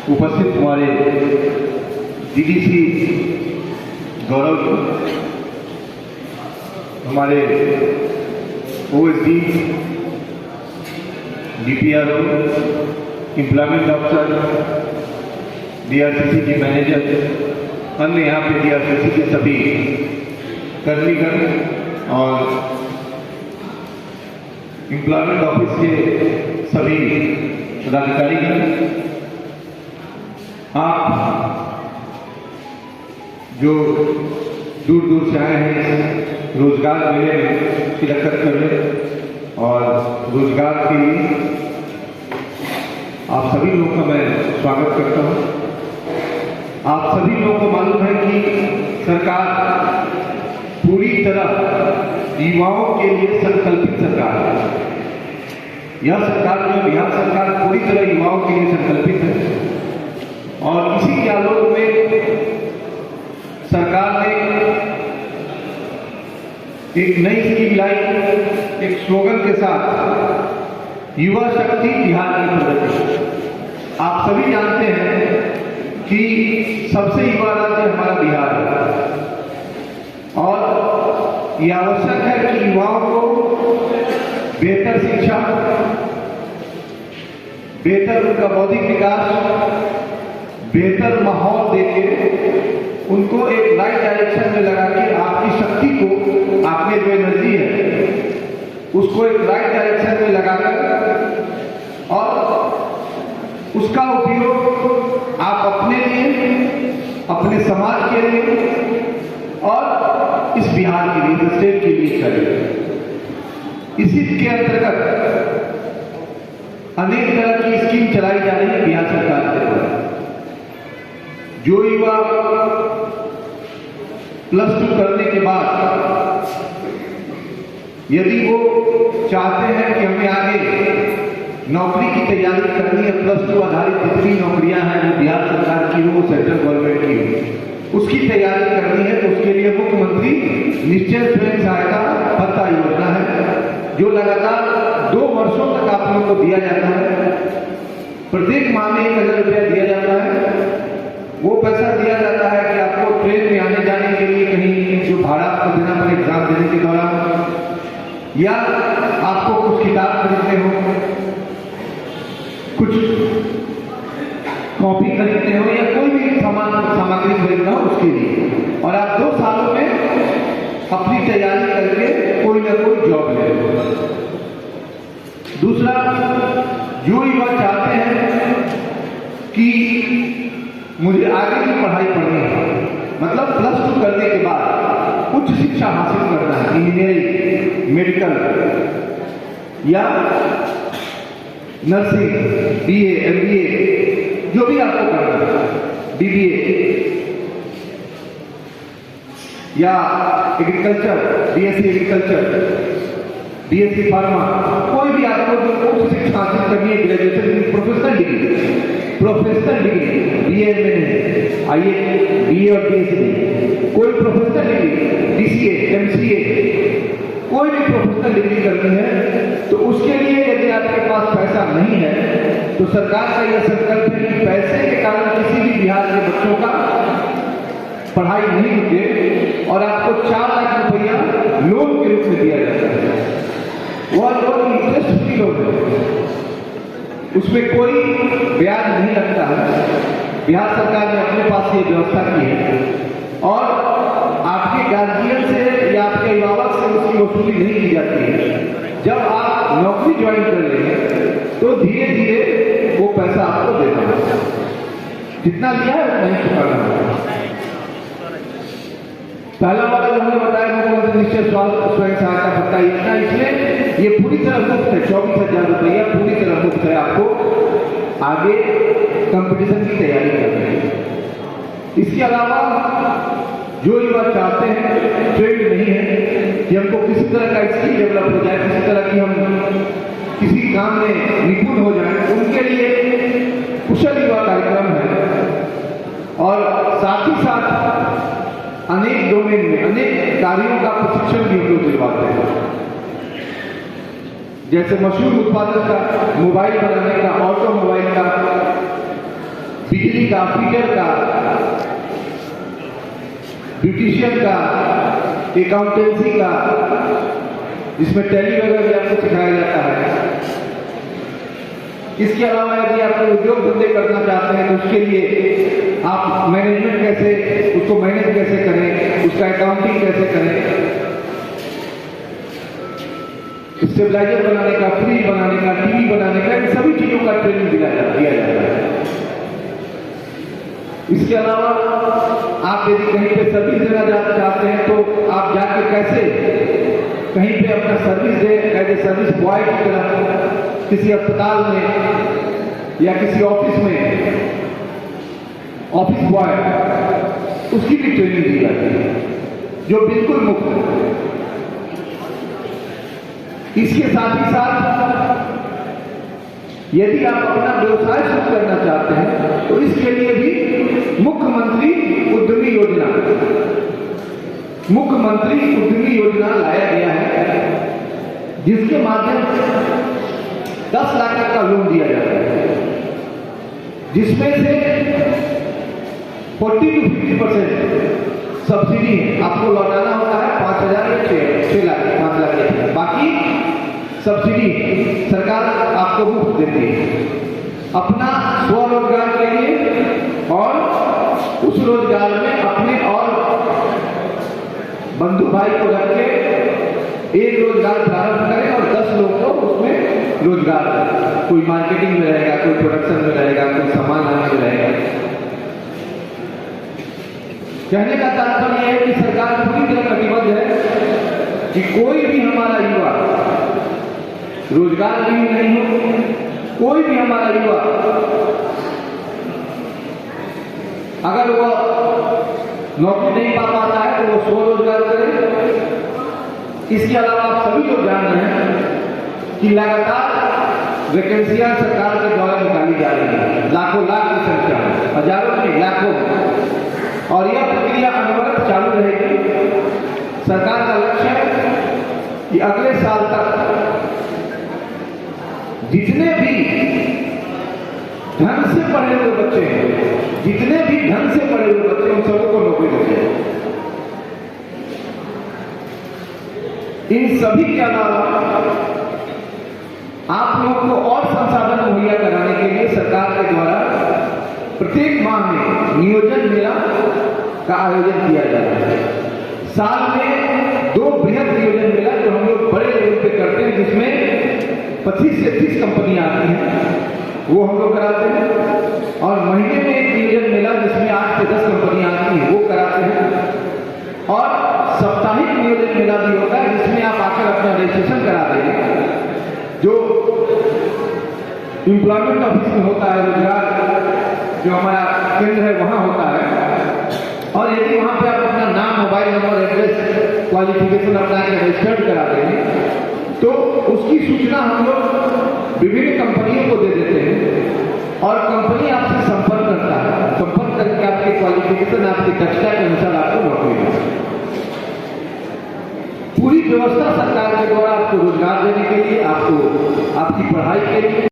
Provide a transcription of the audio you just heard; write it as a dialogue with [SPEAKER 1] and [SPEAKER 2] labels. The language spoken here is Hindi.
[SPEAKER 1] उपस्थित हमारे डीडीसी गौरव, हमारे OSD, DPRO, employment officer, DRCC के मैनेजर, अन्य यहाँ पे डीआरसीसी के सभी कर्मीगण और एम्प्लॉयमेंट ऑफिस के सभी पदाधिकारीगण, आप जो दूर दूर से आए हैं रोजगार मेले में शिरकत करने और रोजगार के लिए, आप सभी लोगों का मैं स्वागत करता हूं। आप सभी लोगों को मालूम है कि सरकार पूरी तरह युवाओं के लिए संकल्पित सरकार है। यह सरकार जो बिहार सरकार पूरी तरह युवाओं के लिए संकल्पित है और इसी के आलोक में सरकार ने एक नई स्कीम लाई, एक स्लोगन के साथ, युवा शक्ति बिहार की प्रगति। आप सभी जानते हैं कि सबसे युवा राज्य हमारा बिहार है और यह आवश्यक है कि युवाओं को बेहतर शिक्षा, बेहतर उनका बौद्धिक विकास, बेहतर माहौल देके उनको एक राइट डायरेक्शन में लगा के आपकी शक्ति को, आपने जो एनर्जी है उसको एक राइट डायरेक्शन में लगाकर और उसका उपयोग आप अपने लिए, अपने समाज के लिए और इस बिहार के लिए, इस स्टेट के लिए करें। इसी के अंतर्गत अनेक तरह की स्कीम चलाई जा रही है बिहार सरकार के द्वारा। जो युवा +2 करने के बाद यदि वो चाहते हैं कि हमें आगे नौकरी की तैयारी करनी है, +2 आधारित जितनी नौकरियां हैं जो बिहार सरकार की हो, सेंट्रल गवर्नमेंट की हो, उसकी तैयारी करनी है तो उसके लिए मुख्यमंत्री निश्चय स्वयं सहायता भत्ता योजना है जो लगातार 2 वर्षों तक आप लोगों को दिया जाता है। प्रत्येक माह में 1000 रुपया दिया जाता है। वो पैसा दिया जाता है कि आपको ट्रेन में आने जाने के लिए कहीं जो भाड़ा आपको देना पड़े एग्जाम देने के दौरान, या आपको कुछ किताब खरीदने हो, कुछ कॉपी खरीदने हो या कोई भी सामग्री खरीदना हो उसके लिए, और आप 2 सालों में अपनी तैयारी करके कोई ना कोई जॉब ले। दूसरा, जो युवा चाहते हैं कि मुझे आगे की पढ़ाई पढ़नी है, मतलब +2 करने के बाद उच्च शिक्षा हासिल करना है, इंजीनियरिंग, मेडिकल या नर्सिंग, बीए, एमबीए, जो भी आपको करना है, बीबीए या agriculture, BSc agriculture, BSc pharma, कोई भी आपको जो उच्च शिक्षा हासिल करनी है, ग्रेजुएशन, प्रोफेशनल डिग्री, बीए में आइए, बीए और बीएससी, कोई प्रोफेशनल डिग्री, बीसीए, एमसीए, कोई भी प्रोफेशनल डिग्री करनी है तो उसके लिए यदि आपके पास पैसा नहीं है तो सरकार का यह संकल्प है कि पैसे के कारण किसी भी बिहार के बच्चों का पढ़ाई नहीं रुके और आपको 4 लाख रुपया लोन के रूप में दिया जाता है। वह लोन इंटरेस्ट फ्री लोन है, उसमें कोई ब्याज नहीं लगता है। बिहार सरकार ने अपने पास ये व्यवस्था की है और आपके गार्जियन से या आपके अभिभावक से उसकी वसूली नहीं की जाती है। जब आप नौकरी ज्वाइन कर लेंगे तो धीरे धीरे वो पैसा आपको देना है, जितना लिया है उतना ही चुकाना है। पहला वाला जो हमने बताया मुख्यमंत्री निश्चय स्वयं सहायता भत्ता योजना, इसमें ये पूरी तरह मुफ्त है, 24,000 रुपया पूरी तरह मुफ्त है आपको आगे कंपटीशन की तैयारी करनी है। इसके अलावा जो युवा चाहते हैं, ट्रेंड नहीं है कि हमको किसी तरह का स्किल डेवलप हो जाए, किसी तरह की हम किसी काम में निपुण हो जाए, उनके लिए कुशल युवा कार्यक्रम है और साथ ही साथ अनेक डोमेन में अनेक कार्यों का प्रशिक्षण भी हम लोग दिलवाते हैं, जैसे मशरूम उत्पादन का, मोबाइल बनाने का, ऑटोमोबाइल का, बिजली का, फीटर का, ब्यूटिशियन का, अकाउंटेंसी का, जिसमें टैली वगैरह भी आपको सिखाया जाता है। इसके अलावा यदि आप उद्योग धंधे करना चाहते हैं तो उसके लिए आप मैनेजमेंट कैसे, उसको मैनेज कैसे करें, उसका अकाउंटिंग कैसे करें, स्टेबलाइजर बनाने का, फ्रिज बनाने का, टीवी बनाने का, इन सभी चीजों का ट्रेनिंग दिया जाता है। इसके अलावा आप यदि कहीं पे सर्विस देना चाहते हैं तो आप जाके कैसे कहीं पे अपना सर्विस दे, एज ए सर्विस बॉय की तरह किसी अस्पताल में या किसी ऑफिस में, ऑफिस बॉय, उसकी भी ट्रेनिंग दी जाती है जो बिल्कुल मुफ्त है। इसके साथ ही साथ यदि आप अपना व्यवसाय शुरू करना चाहते हैं तो इसके लिए भी मुख्यमंत्री उद्यमी योजना, मुख्यमंत्री उद्यमी योजना लाया गया है, जिसके माध्यम से 10 लाख तक का लोन दिया जाता है, जिसमें से 40 to 50% सब्सिडी है, आपको लौटाना होता है 5,000 या 6 लाख, 5 लाख या, बाकी सब्सिडी सरकार आपको मुफ्त देती है अपना स्वरोजगार के लिए, और उस रोजगार में अपने और बंधु भाई को रख के एक रोजगार प्रारंभ करें और 10 लोगों को उसमें रोजगार, कोई मार्केटिंग में रहेगा, कोई प्रोडक्शन में रहेगा, कोई सामान लाने में रहेगा। कहने का तात्पर्य है कि सरकार पूरी तरह प्रतिबद्ध है कि कोई भी हमारा युवा रोजगार भी नहीं हो, कोई भी हमारा युवा अगर वो नौकरी नहीं पा पाता है तो वो स्वरोजगार करे। इसके अलावा आप सभी लोग जान रहे हैं कि लगातार वैकेंसियां सरकार के द्वारा निकाली जा रही है, लाखों लाख की संख्या में, हजारों नहीं लाखों, और यह प्रक्रिया अनवरत चालू रहेगी। सरकार का लक्ष्य है कि अगले साल तक जितने भी ढंग से पढ़े हुए बच्चे हैं, जितने भी ढंग से पढ़े हुए बच्चे, उन सबको को नौकरी देते हैं। इन सभी के अलावा आप लोगों को और संसाधन मुहैया कराने के लिए सरकार के द्वारा प्रत्येक माह में नियोजन मेला का आयोजन किया जाता है। साल में 2 बृहद नियोजन मेला जो हम लोग बड़े लेवल पे करते हैं, जिसमें 25 से 30 कंपनियां आती हैं, वो हम लोग कराते हैं, और महीने में एक नियोजन मेला जिसमें 8 से 10 कंपनियां आती हैं, वो कराते हैं, और साप्ताहिक नियोजन मेला भी होता है जिसमें आप आकर अपना रजिस्ट्रेशन करा देंगे, जो एम्प्लॉयमेंट ऑफिस में होता है, रोजगार जो हमारा केंद्र है वहां होता है। और यदि वहां पे आप अपना नाम, मोबाइल नंबर, एड्रेस, क्वालिफिकेशन अपना के रजिस्टर्ड करा देंगे तो उसकी सूचना हम लोग विभिन्न कंपनियों को दे देते हैं, और कंपनी आपसे संपर्क करता है, संपर्क करके आपके क्वालिफिकेशन, आपकी दक्षता के अनुसार आपको नौकरी देता है। पूरी व्यवस्था सरकार के द्वारा आपको रोजगार देने के लिए, आपको आपकी पढ़ाई के लिए